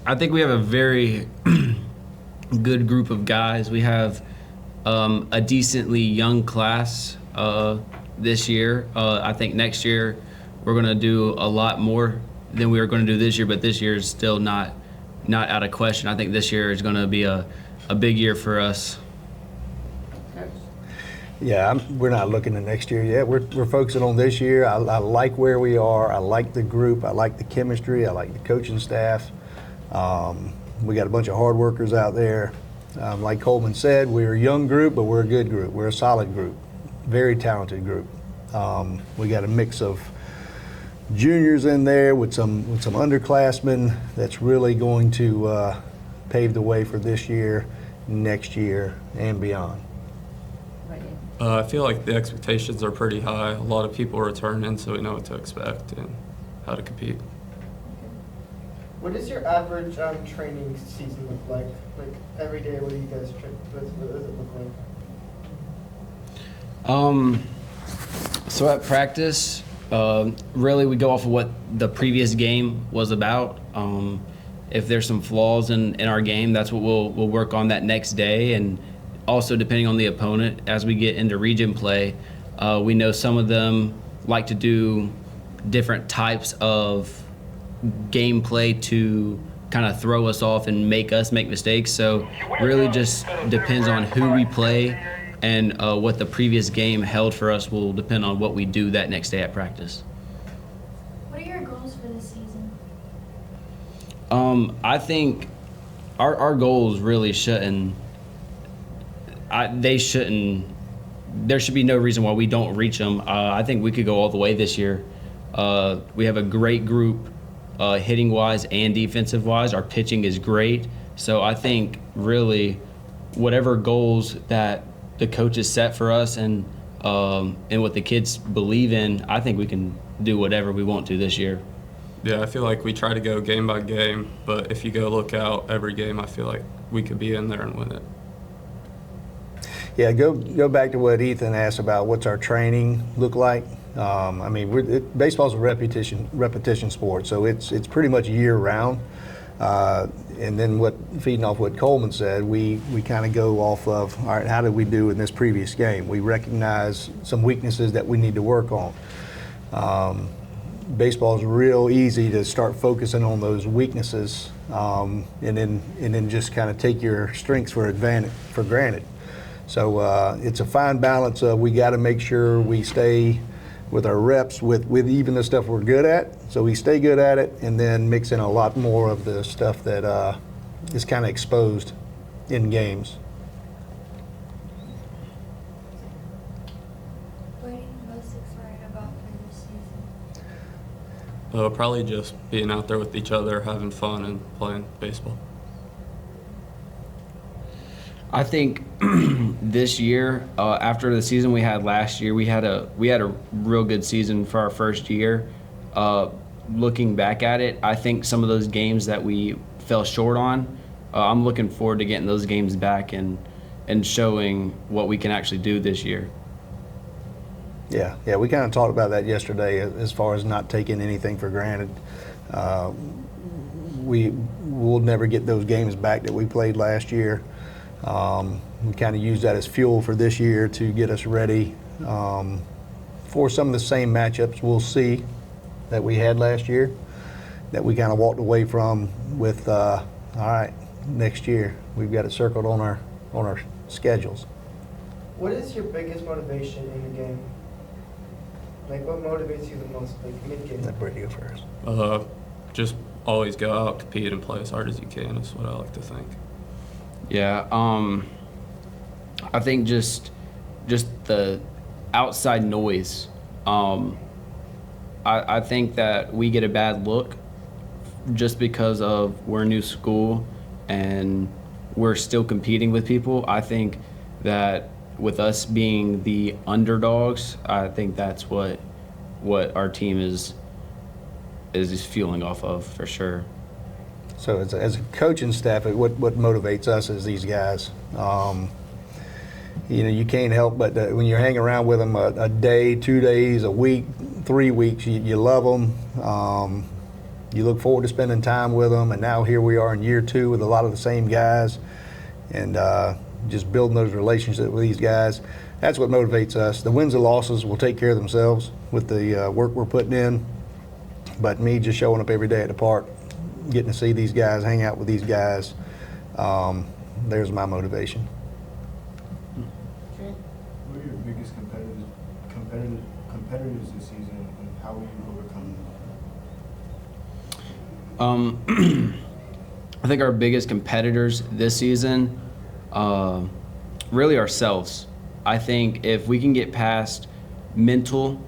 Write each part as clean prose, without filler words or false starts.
I think we have a very good group of guys. We have a decently young class this year. I think next year we're going to do a lot more than we were going to do this year, but this year is still not out of question. I think this year is going to be a big year for us. Yeah, we're not looking at next year yet. We're focusing on this year. I like where we are. I like the group. I like the chemistry. I like the coaching staff. We got a bunch of hard workers out there. Like Coleman said, we're a young group, but we're a good group. We're a solid group, very talented group. We got a mix of juniors in there with some underclassmen that's really going to pave the way for this year, next year, and beyond. I feel like the expectations are pretty high. A lot of people are returning, so we know what to expect and how to compete. What does your average training season look like? Like every day, what do you guys train? What does it look like? So at practice, really we go off of what the previous game was about. If there's some flaws in our game, that's what we'll work on that next day. And also depending on the opponent, as we get into region play, we know some of them like to do different types of gameplay to kind of throw us off and make us make mistakes. So really just depends on who we play, and what the previous game held for us will depend on what we do that next day at practice. What are your goals for this season? I think our goals really shouldn't. There should be no reason why we don't reach them. I think we could go all the way this year. We have a great group, hitting wise and defensive wise. Our pitching is great. So I think really whatever goals that the coaches set for us and what the kids believe in, I think we can do whatever we want to this year. Yeah, I feel like we try to go game by game, but if you go look out every game, I feel like we could be in there and win it. Yeah, go back to what Ethan asked about what's our training look like. I mean, baseball's a repetition sport, so it's pretty much year round. And then feeding off what Coleman said, we kind of go off of, all right, how did we do in this previous game? We recognize some weaknesses that we need to work on. Baseball's real easy to start focusing on those weaknesses, and then just kind of take your strengths for granted. So it's a fine balance of we got to make sure we stay with our reps with even the stuff we're good at, so we stay good at it, and then mix in a lot more of the stuff that is kind of exposed in games. What are you most excited about for this season? Probably just being out there with each other, having fun, and playing baseball. I think this year, after the season we had last year, we had a real good season for our first year. Looking back at it, I think some of those games that we fell short on, I'm looking forward to getting those games back and showing what we can actually do this year. Yeah, we kind of talked about that yesterday as far as not taking anything for granted. We'll never get those games back that we played last year. We kind of use that as fuel for this year to get us ready for some of the same matchups we'll see that we had last year, that we kind of walked away from with, all right, next year we've got it circled on our schedules. What is your biggest motivation in the game? Like, what motivates you the most, like mid-game? Let Brady go first. Just always go out, compete, and play as hard as you can is what I like to think. Yeah, I think just the outside noise. I think that we get a bad look just because of we're a new school and we're still competing with people. I think that with us being the underdogs, I think that's what our team is fueling off of for sure. So as a coaching staff, what motivates us is these guys. You can't help but when you're hanging around with them a day, 2 days, a week, 3 weeks, you love them. you look forward to spending time with them, and now here we are in year 2 with a lot of the same guys, and just building those relationships with these guys. That's what motivates us. The wins and losses will take care of themselves with the work we're putting in, but me just showing up every day at the park, getting to see these guys, hang out with these guys, there's my motivation. What are your biggest competitors this season, and how will you overcome them? I think our biggest competitors this season, really ourselves. I think if we can get past mental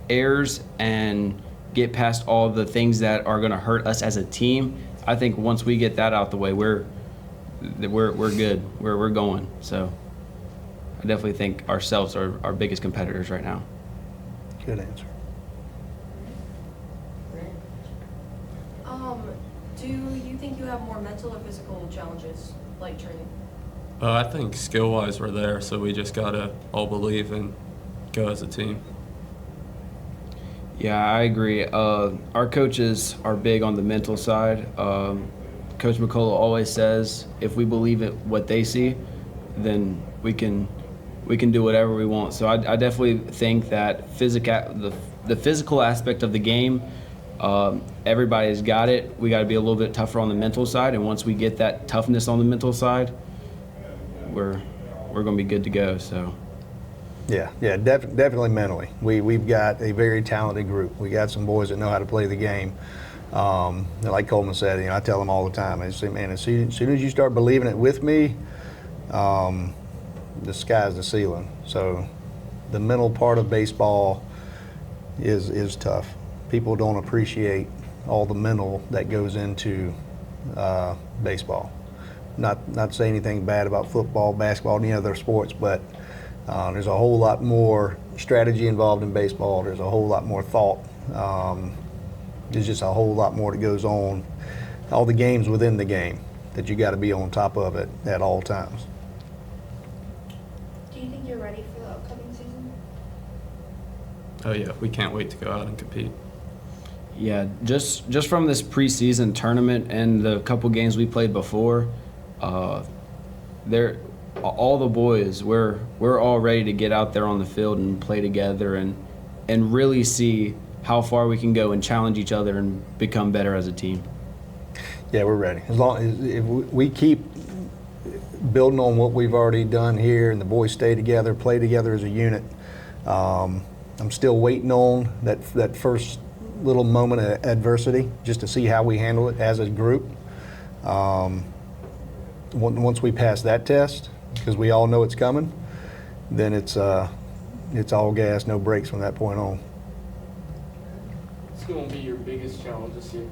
errors and get past all the things that are going to hurt us as a team, I think once we get that out the way, we're good. We're going. So I definitely think ourselves are our biggest competitors right now. Good answer. Do you think you have more mental or physical challenges like training? I think skill-wise we're there, so we just gotta all believe and go as a team. Yeah, I agree. Our coaches are big on the mental side. Coach McCullough always says, if we believe it, what they see, then we can do whatever we want. So I definitely think that the physical aspect of the game, everybody's got it. We got to be a little bit tougher on the mental side, and once we get that toughness on the mental side, we're going to be good to go. So. Yeah, definitely mentally. We've got a very talented group. We got some boys that know how to play the game. Like Coleman said, I tell them all the time. I say, man, as soon as you start believing it with me, the sky's the ceiling. So the mental part of baseball is tough. People don't appreciate all the mental that goes into baseball. Not to say anything bad about football, basketball, any other sports, but there's a whole lot more strategy involved in baseball. There's a whole lot more thought. There's just a whole lot more that goes on. All the games within the game that you got to be on top of it at all times. Do you think you're ready for the upcoming season? Oh yeah, we can't wait to go out and compete. Yeah, just from this preseason tournament and the couple games we played before, all the boys, we're all ready to get out there on the field and play together and really see how far we can go and challenge each other and become better as a team. Yeah, we're ready. As long as if we keep building on what we've already done here, and the boys stay together, play together as a unit. I'm still waiting on that first little moment of adversity, just to see how we handle it as a group. Once we pass that test, because we all know it's coming, then it's all gas, no brakes from that point on. What's going to be your biggest challenge this year?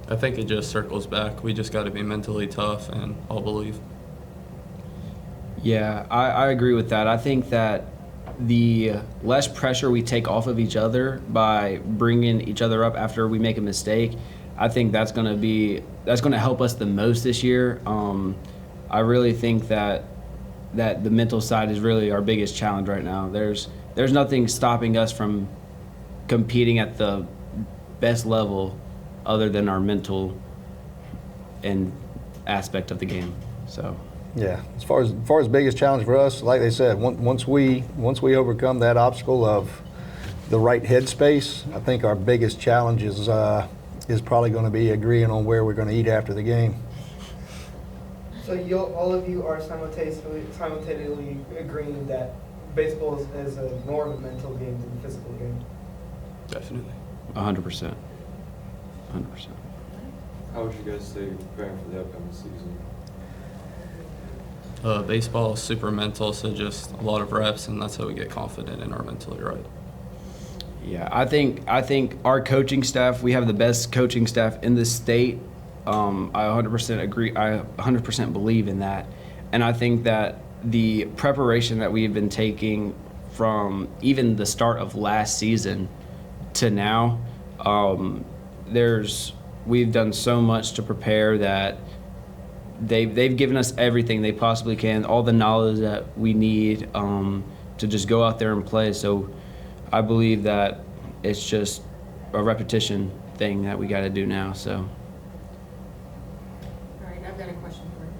I think it just circles back. We just got to be mentally tough and all believe. Yeah, I agree with that. I think that the less pressure we take off of each other by bringing each other up after we make a mistake, I think that's going to help us the most this year. I really think that the mental side is really our biggest challenge right now. There's nothing stopping us from competing at the best level other than our mental and aspect of the game. So. Yeah, as far as biggest challenge for us, like they said, once we overcome that obstacle of the right headspace, I think our biggest challenge is probably going to be agreeing on where we're going to eat after the game. So all of you are simultaneously agreeing that baseball is more of a mental game than a physical game. Definitely. 100%. 100%. How would you guys say preparing for the upcoming season? Baseball is super mental, so just a lot of reps, and that's how we get confident and are mentally right. Yeah, I think our coaching staff, we have the best coaching staff in the state. I 100% agree. I 100% believe in that. And I think that the preparation that we've been taking from even the start of last season to now, we've done so much to prepare that they've given us everything they possibly can, all the knowledge that we need to just go out there and play. So I believe that it's just a repetition thing that we got to do now. So. All right, I've got a question for you.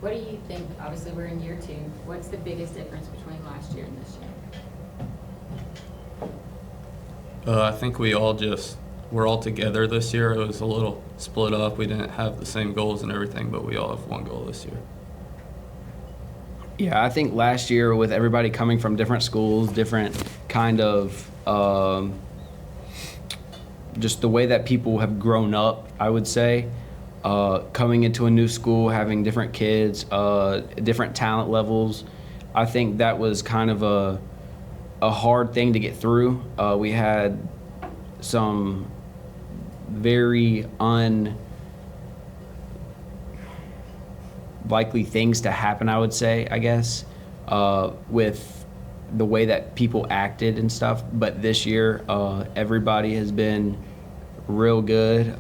What do you think, obviously we're in year 2, what's the biggest difference between last year and this year? I think we're all together this year. It was a little split up. We didn't have the same goals and everything, but we all have one goal this year. Yeah, I think last year with everybody coming from different schools, different kind of just the way that people have grown up, I would say, coming into a new school, having different kids, different talent levels. I think that was kind of a hard thing to get through. We had some very unlikely things to happen, I would say, I guess, with the way that people acted and stuff. But this year, everybody has been real good.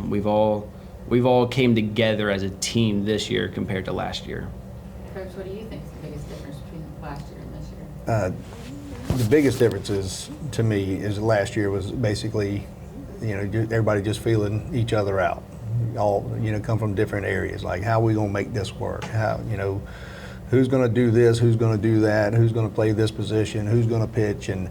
We've all came together as a team this year compared to last year. Coach, what do you think is the biggest difference between last year and this year? The biggest difference is, to me, is last year was basically, everybody just feeling each other out. All, come from different areas. Like, how are we going to make this work? How, who's going to do this? Who's going to do that? Who's going to play this position? Who's going to pitch? And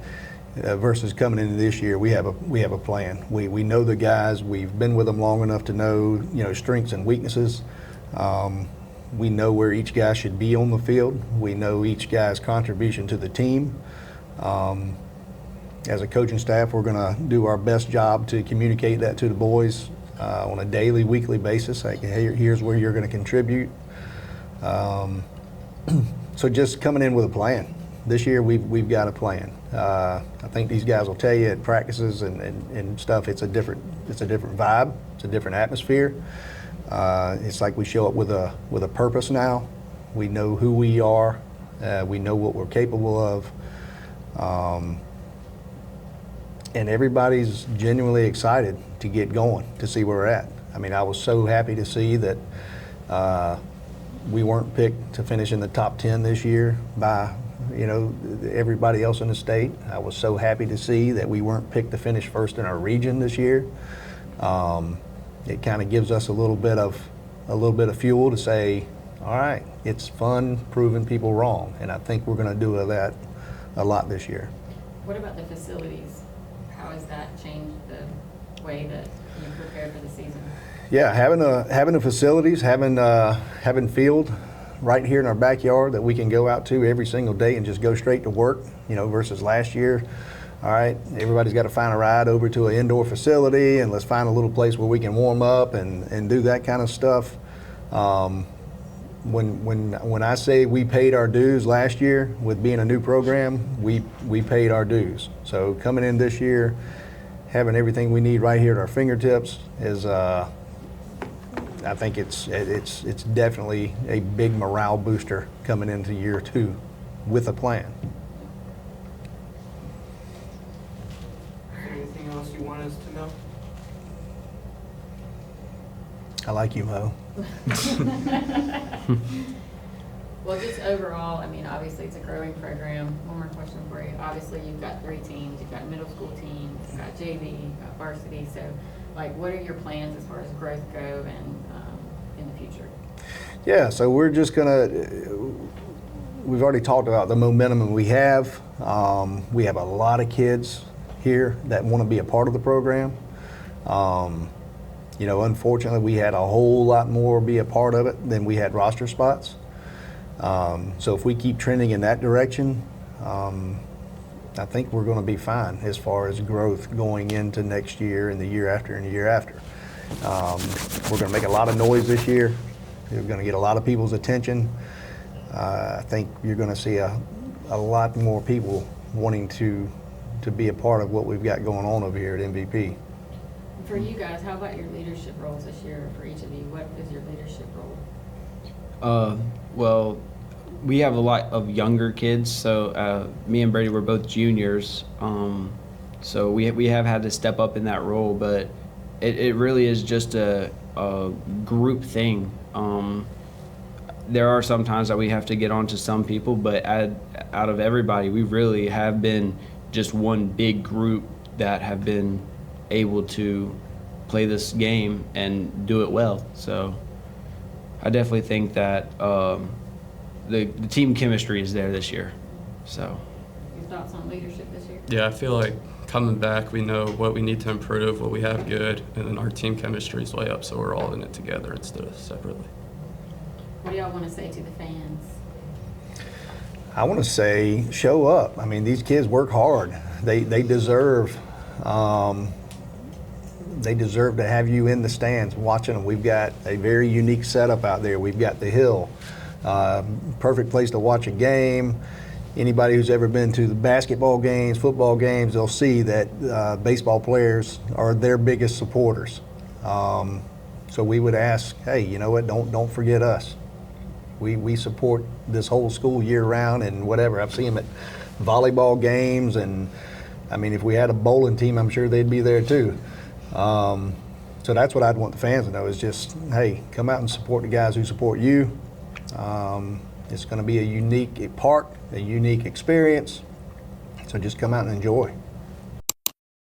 versus coming into this year, we have a plan. We know the guys. We've been with them long enough to know, strengths and weaknesses. We know where each guy should be on the field. We know each guy's contribution to the team. As a coaching staff, we're going to do our best job to communicate that to the boys on a daily, weekly basis. Like, hey, here's where you're going to contribute. So just coming in with a plan. This year, we've got a plan. I think these guys will tell you at practices and stuff, it's a different vibe. It's a different atmosphere. It's like we show up with a purpose now. We know who we are. We know what we're capable of. And everybody's genuinely excited to get going, to see where we're at. I mean, I was so happy to see that we weren't picked to finish in the top 10 this year by, everybody else in the state. I was so happy to see that we weren't picked to finish first in our region this year. It kind of gives us a little bit of fuel to say, all right, it's fun proving people wrong, and I think we're going to do that a lot this year. What about the facilities? How has that changed the way that you prepare for the season? Yeah, having the facilities, having field right here in our backyard that we can go out to every single day and just go straight to work, versus last year. All right, everybody's got to find a ride over to an indoor facility, and let's find a little place where we can warm up and do that kind of stuff. When I say we paid our dues last year with being a new program, we paid our dues. So coming in this year, having everything we need right here at our fingertips is, I think it's definitely a big morale booster coming into year 2 with a plan. Anything else you want us to know? I like you, Mo. Well, just overall, I mean, obviously it's a growing program. One more question for you. Obviously, you've got 3 teams. You've got middle school teams, you've got JV, you've got varsity. So, what are your plans as far as growth go and in the future? Yeah, so we're just we've already talked about the momentum we have. We have a lot of kids here that want to be a part of the program. Unfortunately, we had a whole lot more be a part of it than we had roster spots. So if we keep trending in that direction, I think we're going to be fine as far as growth going into next year and the year after and the year after. We're going to make a lot of noise this year. We're going to get a lot of people's attention. I think you're going to see a lot more people wanting to be a part of what we've got going on over here at MVP. For you guys, how about your leadership roles this year for each of you? What is your leadership role? Well, we have a lot of younger kids. So me and Brady were both juniors. So we have had to step up in that role, but it really is just a group thing. There are some times that we have to get on to some people, but out of everybody, we really have been just one big group that have been able to play this game and do it well. So I definitely think that the team chemistry is there this year. So Your thoughts on leadership this year? Yeah, I feel like coming back, we know what we need to improve, what we have good, and then our team chemistry is way up, so we're all in it together instead of separately. What do y'all want to say to the fans? I want to say, show up. I mean, these kids work hard. They deserve to have you in the stands watching them. We've got a very unique setup out there. We've got the hill, perfect place to watch a game. Anybody who's ever been to the basketball games, football games, they'll see that baseball players are their biggest supporters. So we would ask, hey, you know what? Don't forget us. We support this whole school year round and whatever. I've seen them at volleyball games, and I mean, if we had a bowling team, I'm sure they'd be there too. So that's what I'd want the fans to know is just, hey, come out and support the guys who support you. It's going to be a unique park, a unique experience. So just come out and enjoy.